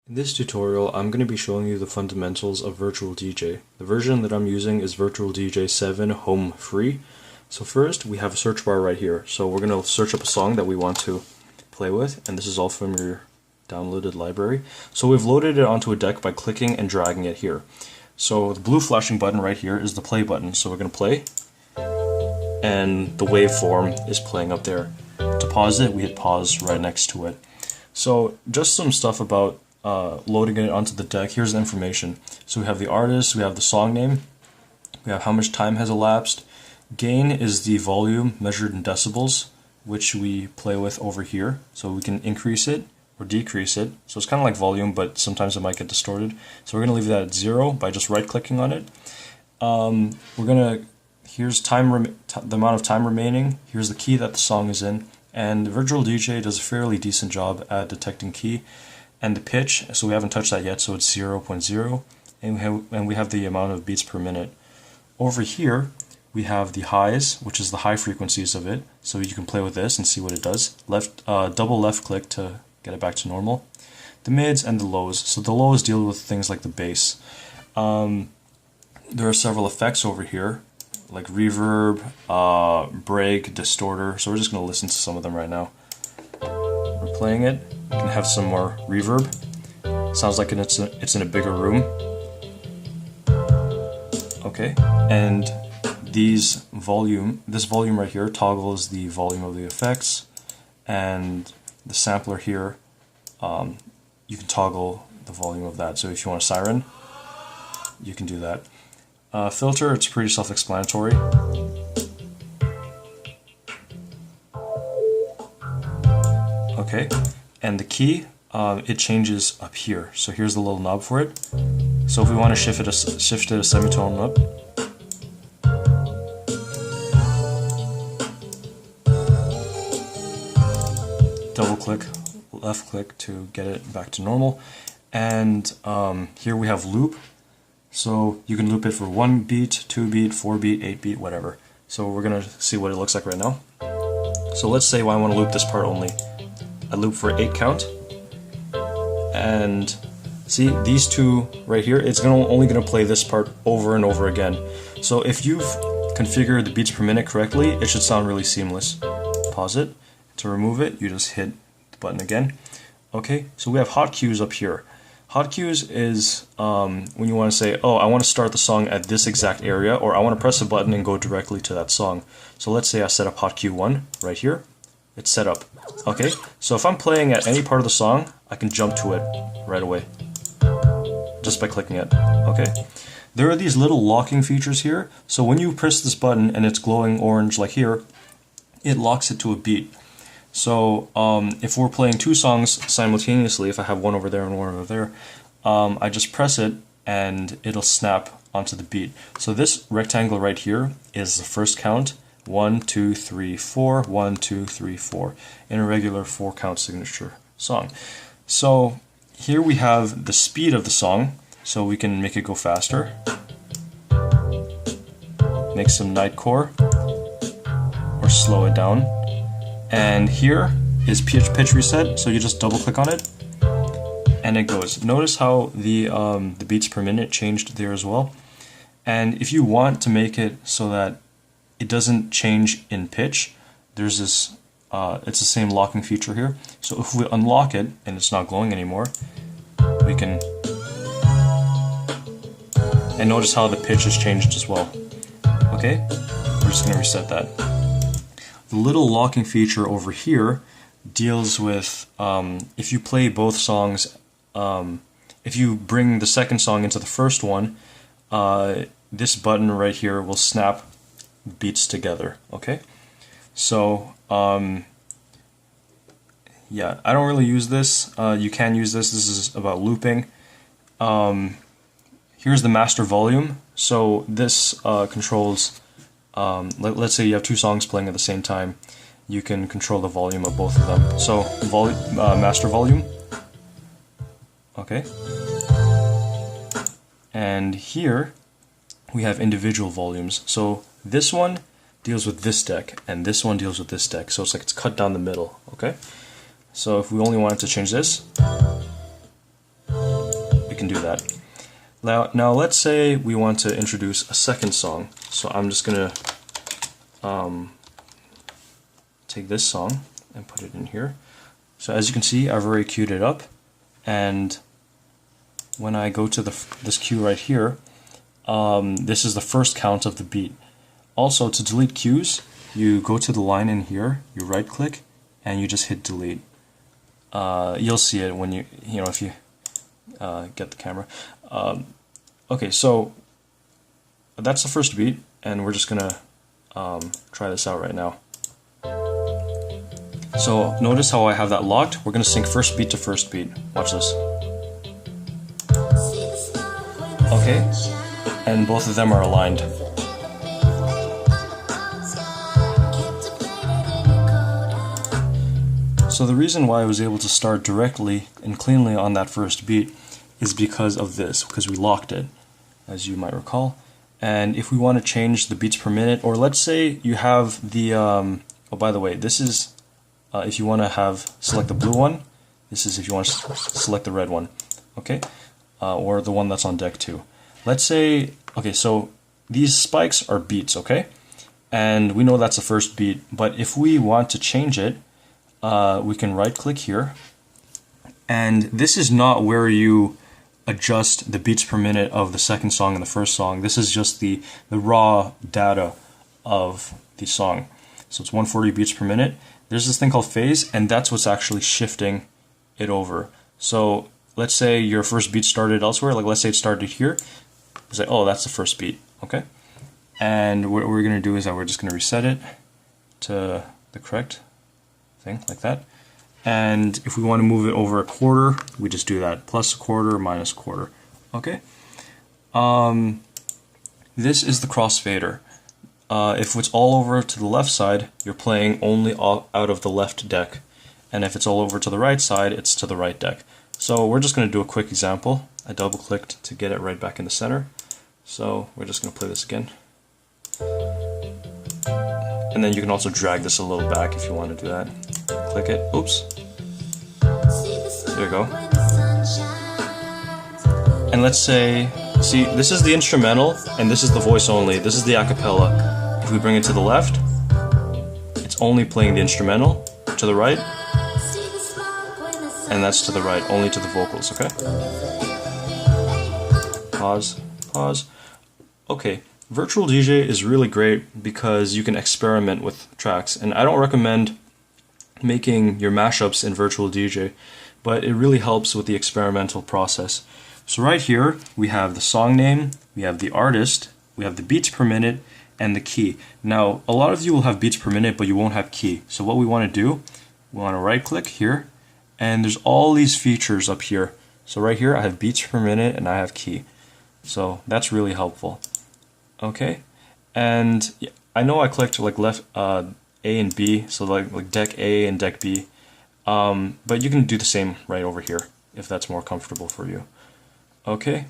In this tutorial, I'm going to be showing you the fundamentals of Virtual DJ. The version that I'm using is Virtual DJ 7 Home Free. So first, we have a search bar right here. So we're going to search up a song that we want to play with, and this is all from your downloaded library. So we've loaded it onto a deck by clicking and dragging it here. So the blue flashing button right here is the play button. So we're going to play, and the waveform is playing up there. To pause it, we hit pause right next to it. So just some stuff about loading it onto the deck. Here's the information. So we have the artist, we have the song name, we have how much time has elapsed. Gain is the volume measured in decibels, which we play with over here. So we can increase it or decrease it. So it's kind of like volume, but sometimes it might get distorted. So we're going to leave that at 0 by just right clicking on it. Here's the amount of time remaining. Here's the key that the song is in. And Virtual DJ does a fairly decent job at detecting key. And the pitch, so we haven't touched that yet, so it's 0.0, and we have the amount of beats per minute. Over here, we have the highs, which is the high frequencies of it, so you can play with this and see what it does. Double left click to get it back to normal. The mids and the lows, so the lows deal with things like the bass. There are several effects over here, like reverb, break, distorter, so we're just going to listen to some of them right now. We're playing it. You can have some more reverb. Sounds like it's in a bigger room. Okay, and this volume right here toggles the volume of the effects, and the sampler here, you can toggle the volume of that. So if you want a siren, you can do that. Filter, it's pretty self-explanatory. Okay. And the key, it changes up here. So here's the little knob for it. So if we want to shift it a semitone up, double click, left click to get it back to normal. And here we have loop. So you can loop it for 1 beat, 2 beat, 4 beat, 8 beat, whatever. So we're going to see what it looks like right now. So let's say I want to loop this part only. I loop for 8 count, and see these two right here, it's only going to play this part over and over again. So if you've configured the beats per minute correctly, it should sound really seamless. Pause it. To remove it, you just hit the button again. Okay, so we have hot cues up here. Hot cues is when you want to say, oh, I want to start the song at this exact area, or I want to press a button and go directly to that song. So let's say I set up hot cue 1 right here. It's set up. Okay, so if I'm playing at any part of the song, I can jump to it right away just by clicking it. Okay, there are these little locking features here. So when you press this button and it's glowing orange like here, it locks it to a beat. So if we're playing 2 songs simultaneously, if I have one over there and one over there, I just press it and it'll snap onto the beat. So this rectangle right here is the first count. 1, 2, 3, 4, 1, 2, 3, 4, in a regular 4-count signature song. So here we have the speed of the song, so we can make it go faster. Make some nightcore, or slow it down. And here is pitch reset, so you just double click on it, and it goes. Notice how the beats per minute changed there as well. And if you want to make it so that it doesn't change in pitch, there's this, it's the same locking feature here. So if we unlock it and it's not glowing anymore, we can, and notice how the pitch has changed as well. Okay, we're just going to reset that. The little locking feature over here deals with if you play both songs, if you bring the second song into the first one, this button right here will snap beats together. Okay, so yeah, I don't really use this. You can use this. This is about looping. Here's the master volume. So this controls, let's say you have 2 songs playing at the same time, you can control the volume of both of them. So master volume. Okay, and here we have individual volumes. So this one deals with this deck, and this one deals with this deck. So it's like it's cut down the middle. Okay, So if we only wanted to change this, can do that. Now let's say we want to introduce a second song. So I'm just gonna take this song and put it in here. So as you can see, I've already queued it up, and when I go to this cue right here, this is the first count of the beat. Also, to delete cues, you go to the line in here, you right click, and you just hit delete. You'll see it when if you get the camera. Okay, so that's the first beat, and we're just gonna try this out right now. So notice how I have that locked. We're gonna sync first beat to first beat. Watch this. Okay, and both of them are aligned. So the reason why I was able to start directly and cleanly on that first beat is because of this, because we locked it, as you might recall. And if we want to change the beats per minute, or let's say you have the, oh by the way, this is if you want to select the blue one, this is if you want to select the red one, okay? Or the one that's on deck 2. Let's say, okay, so these spikes are beats, okay? And we know that's the first beat, but if we want to change it, we can right click here, and this is not where you adjust the beats per minute of the second song and the first song. This is just the raw data of the song. So it's 140 beats per minute. There's this thing called phase, and that's what's actually shifting it over. So let's say your first beat started elsewhere, like let's say it started here. It's like, oh, that's the first beat, okay? And what we're gonna do is that we're just gonna reset it to the correct thing, like that. And if we want to move it over a quarter, we just do that, plus a quarter, minus a quarter, okay? This is the crossfader. If it's all over to the left side, you're playing only out of the left deck. And if it's all over to the right side, it's to the right deck. So we're just going to do a quick example. I double clicked to get it right back in the center. So we're just going to play this again. And then you can also drag this a little back if you want to do that. Click it. Oops. There you go. And let's say, see, this is the instrumental and this is the voice only. This is the a cappella. If we bring it to the left, it's only playing the instrumental. To the right, and that's to the right, only to the vocals, okay? Pause, pause. Okay, Virtual DJ is really great because you can experiment with tracks, and I don't recommend making your mashups in Virtual DJ, but it really helps with the experimental process. So right here, we have the song name, we have the artist, we have the beats per minute, and the key. Now, a lot of you will have beats per minute, but you won't have key. So what we want to do, we want to right click here, and there's all these features up here. So right here, I have beats per minute and I have key. So that's really helpful. Okay, and I know I clicked like left A and B, so like deck A and deck B, but you can do the same right over here if that's more comfortable for you. Okay,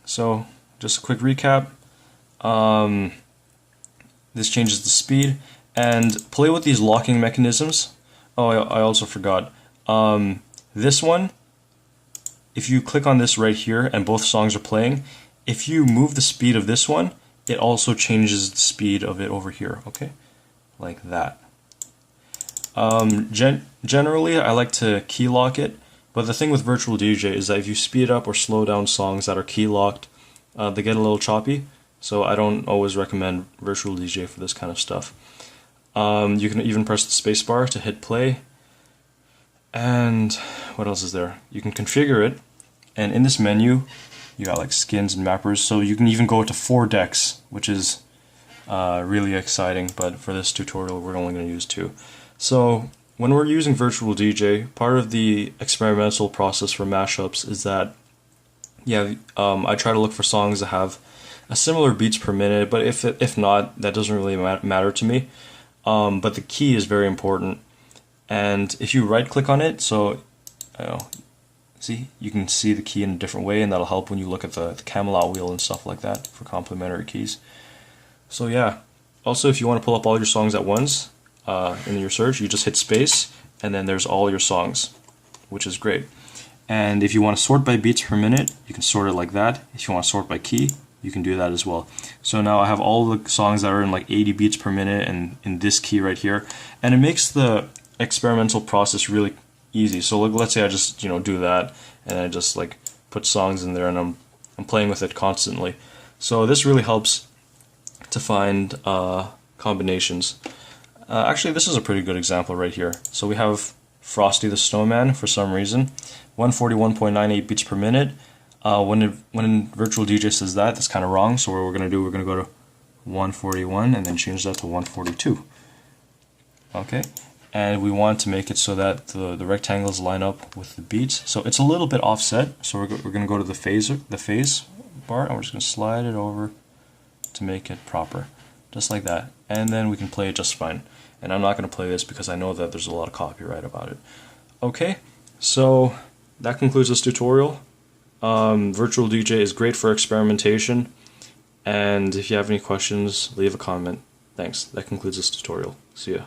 so just a quick recap. This changes the speed, and play with these locking mechanisms. Oh, I also forgot. This one, if you click on this right here and both songs are playing, if you move the speed of this one, it also changes the speed of it over here, okay? Like that. Generally, I like to key lock it, but the thing with Virtual DJ is that if you speed up or slow down songs that are key locked, they get a little choppy, so I don't always recommend Virtual DJ for this kind of stuff. You can even press the spacebar to hit play. And what else is there? You can configure it, and in this menu you got like skins and mappers, so you can even go to 4 decks, which is really exciting, but for this tutorial we're only going to use 2. So when we're using Virtual DJ, part of the experimental process for mashups is that, yeah, I try to look for songs that have a similar beats per minute, but if not, that doesn't really matter to me. But the key is very important. And if you right click on it, so see, you can see the key in a different way, and that'll help when you look at the camelot wheel and stuff like that for complementary keys. So yeah, also if you want to pull up all your songs at once in your search, you just hit space and then there's all your songs, which is great. And if you want to sort by beats per minute, you can sort it like that. If you want to sort by key, you can do that as well. So now I have all the songs that are in like 80 beats per minute and in this key right here, and it makes the experimental process really easy. So let's say I just do that, and I just like put songs in there, and I'm playing with it constantly. So this really helps to find combinations. Actually, this is a pretty good example right here. So we have Frosty the Snowman for some reason, 141.98 beats per minute. When Virtual DJ says that, that's kind of wrong. So what we're going to do, we're going to go to 141 and then change that to 142. Okay, and we want to make it so that the rectangles line up with the beats. So it's a little bit offset. So we're going to go to the phase bar, and we're just going to slide it over to make it proper, just like that. And then we can play it just fine. And I'm not going to play this because I know that there's a lot of copyright about it. Okay, so that concludes this tutorial. Virtual DJ is great for experimentation, and if you have any questions, leave a comment. Thanks. That concludes this tutorial. See ya.